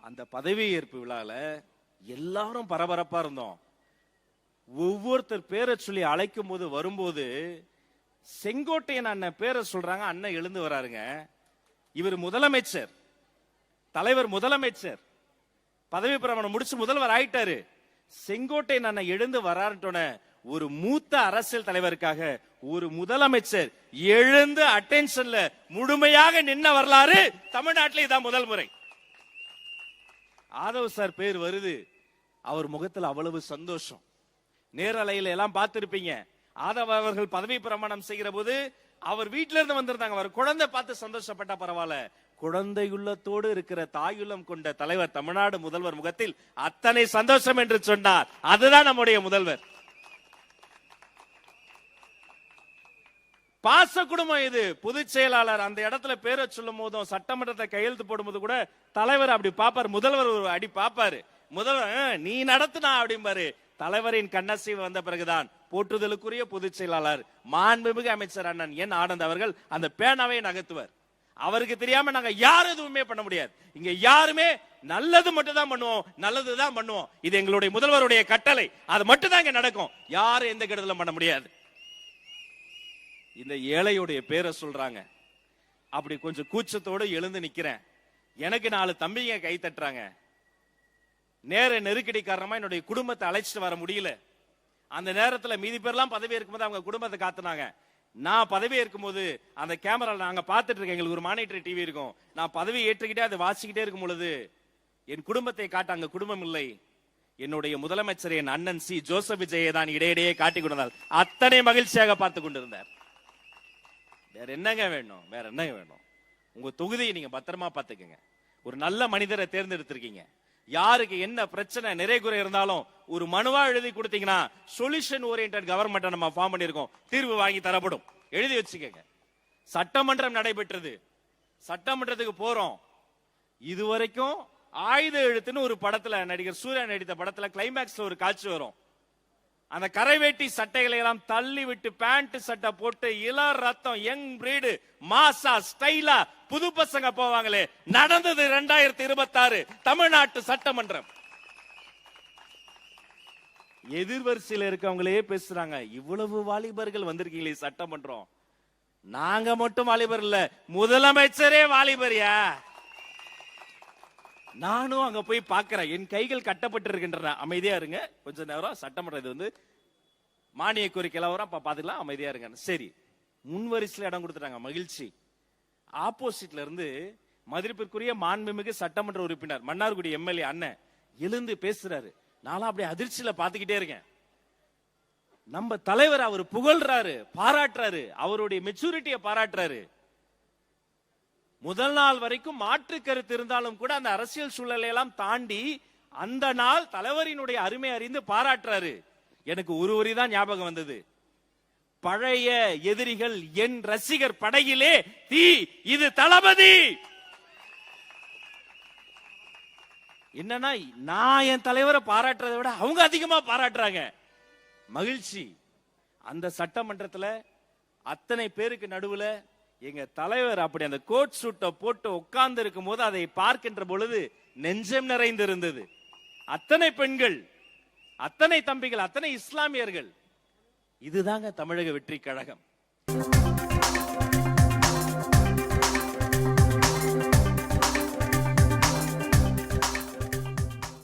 அந்த பதவி ஏற்பு விழால எல்லாரும் பரபரப்பா இருந்தோம். ஒவ்வொருத்தர் பேரை சொல்லி அழைக்கும் போது வரும்போது செங்கோட்டையன் அண்ணன் பேரை சொல்றாங்க. அண்ணன் எழுந்து வராருங்க. இவர் முதலமைச்சர், தலைவர் முதலமைச்சர், பதவி பிரமாணம் முடிச்சு முதல்வர் ஆயிட்டாரு. செங்கோட்டையன் அண்ணன் எழுந்து வராருட்டோன ஒரு மூத்த அரசியல் தலைவருக்காக ஒரு முதலமைச்சர் எழுந்து அட்டென்ஷன்ல முழுமையாக நின்ன வரலாறு தமிழ்நாட்டில் இதான் முதல் முறை. ஆதவ் சார் பேர் வருது. அவர் முகத்தில் அவ்வளவு சந்தோஷம். நேரலையில எல்லாம் பார்த்திருப்பீங்க. ஆதவ் அவர்கள் பதவி பிரமாணம் செய்கிற போது அவர் வீட்டில இருந்து வந்திருந்தாங்க. அவர் குழந்தை பார்த்து சந்தோஷப்பட்டா பரவாயில்ல, குழந்தையுள்ளத்தோடு இருக்கிற தாயுள்ளம் கொண்ட தலைவர் தமிழ்நாடு முதல்வர் முகத்தில் அத்தனை சந்தோஷம் என்று சொன்னார். அதுதான் நம்முடைய முதல்வர். பாச குடும்பம் இது. பொதுச் செயலாளர் அந்த இடத்துல பேரை சொல்லும் போதும் சட்டமன்றத்தை கையெழுத்து போடும்போது கூட தலைவர் அப்படி பாப்பாரு, முதல்வர் ஒரு அடி பாப்பாரு. முதல்வர் நீ நடத்துனா அப்படிம்பாரு. தலைவரின் கண்ணசைவு வந்த பிறகுதான் போற்றுதலுக்குரிய பொதுச் செயலாளர் மாண்புமிகு அமைச்சர் அண்ணன் என் ஆனந்த் அவர்கள் அந்த பேனாவை நகர்த்துவார். அவருக்கு தெரியாம நாங்க யாரும் எதுவுமே பண்ண முடியாது. இங்க யாருமே நல்லது மட்டும் தான் பண்ணுவோம், நல்லதுதான் பண்ணுவோம். இது எங்களுடைய முதல்வருடைய கட்டளை. அது மட்டும் தான் இங்க நடக்கும். யாரும் எந்த கெடுதலும் பண்ண முடியாது. இந்த ஏழையுடைய பேரை சொல்றாங்க. அப்படி கொஞ்சம் கூச்சத்தோடு எழுந்து நிக்கிறேன். எனக்கு 4 தம்பிங்க கை தட்டுறாங்க. நேர நெருக்கடி காரணமா என்னுடைய குடும்பத்தை அழைச்சிட்டு வர முடியல. அந்த நேரத்தில் மீதி பேர்லாம் பதவி இருக்கும்போது அவங்க குடும்பத்தை காத்துனாங்க. நான் பதவி இருக்கும்போது அந்த கேமரா நாங்க பார்த்துட்டு இருக்கேன். எங்களுக்கு ஒரு மானிட்டர் டிவி இருக்கும். நான் பதவி ஏற்றுக்கிட்டே அதை வாசிக்கிட்டே இருக்கும் பொழுது என் குடும்பத்தை காட்ட அங்க குடும்பம் இல்லை. என்னுடைய முதலமைச்சர் என் அண்ணன் சி ஜோசப் விஜயை தான் இடையிடையே காட்டி கொண்டார். அத்தனை மகிழ்ச்சியாக பார்த்து கொண்டிருந்தார். வேற என்னங்க வேணும்? வேற என்னங்க வேணும்? உங்க தொகுதியை நீங்க பத்திரமா பாத்துக்கங்க. ஒரு நல்ல மனிதரை தேர்ந்தெடுத்திருக்கீங்க. யாருக்கு என்ன பிரச்சனை நிறைகுறை இருந்தாலும் ஒரு மனுவா எழுதி கொடுத்தீங்கன்னா சொல்யூஷன் ஓரியன்டட் கவர்மெண்ட் நம்ம ஃபார்ம் பண்ணிருக்கோம். தீர்வு வாங்கி தரப்படும். எழுதி வச்சுக்கங்க. சட்டமன்றம் நடைபெற்றது. சட்டமன்றத்துக்கு போறோம். இதுவரைக்கும் ஆயுத எழுத்துன்னு ஒரு படத்துல நடிகர் சூர்யா நடித்த படத்துல கிளைமேக்ஸ்ல ஒரு காட்சி வரும். அந்த கரைவேட்டி சட்டைகளை எல்லாம் தள்ளி விட்டு பேண்ட் சட்டை போட்டு இளம் ரத்தம் யங் பிரீடு மாசா ஸ்டைலா புது பசங்க போவாங்களே, நடந்தது 2026 தமிழ்நாட்டு சட்டமன்றம். எதிர்வரிசையில் இருக்கவங்களே பேசுறாங்க, இவ்வளவு வாலிபர்கள் வந்திருக்கீங்களே சட்டமன்றம். நாங்க மட்டும் வாலிபர் இல்ல, முதலமைச்சரே வாலிபரியா. நானும் அங்க போய் பாக்குறேன். என் கைகள் கட்டப்பட்டு இருக்கின்றன. அமைதியா இருங்க கொஞ்ச நேரம். சட்டமன்றம் இது வந்து மானிய கோரிக்கை எல்லாம் பாத்துக்கலாம். அமைதியா இருங்க. சரி, முன்வரிசையில் இடம் கொடுத்துட்டாங்க. மகிழ்ச்சி. ஆப்போசிட்ல இருந்து மதிப்பிற்குரிய மாண்புமிகு சட்டமன்ற உறுப்பினர் மன்னார்குடி எம்எல்ஏ அண்ணன் எழுந்து பேசுறாரு. நானும் அப்படியே அதிர்ச்சியில பாத்துக்கிட்டே இருக்கேன். நம்ம தலைவர் அவர் புகழ்றாரு, பாராட்டுறாரு, அவருடைய மெச்சூரிட்டியை பாராட்டுறாரு. முதல் நாள் வரைக்கும் மாற்று கருத்து இருந்தாலும் கூட அந்த அரசியல் சூழலை எல்லாம் தாண்டி அந்த நாள் தலைவரினுடைய அருமை அறிந்து பாராட்டுறாரு. எனக்கு ஒரு வரி தான் ஞாபகம் வந்தது. பழைய எதிரிகள் என் ரசிகர் படையிலே தீ, இது தளபதி. என்னன்னா நான் என் தலைவரை பாராட்டுறதை விட அவங்க அதிகமா பாராட்டுறாங்க. மகிழ்ச்சி. அந்த சட்டமன்றத்தில் அத்தனை பேருக்கு நடுவுல எங்க தலைவர் அப்படி அந்த கோட் சூட்டை போட்டு உட்கார்ந்து இருக்கும் போது அதை பார்க்கின்ற பொழுது நெஞ்சம் நிறைந்திருந்தது. அத்தனை பெண்கள், அத்தனை தம்பிகள், அத்தனை இஸ்லாமியர்கள். இதுதாங்க தமிழக வெற்றி கழகம்.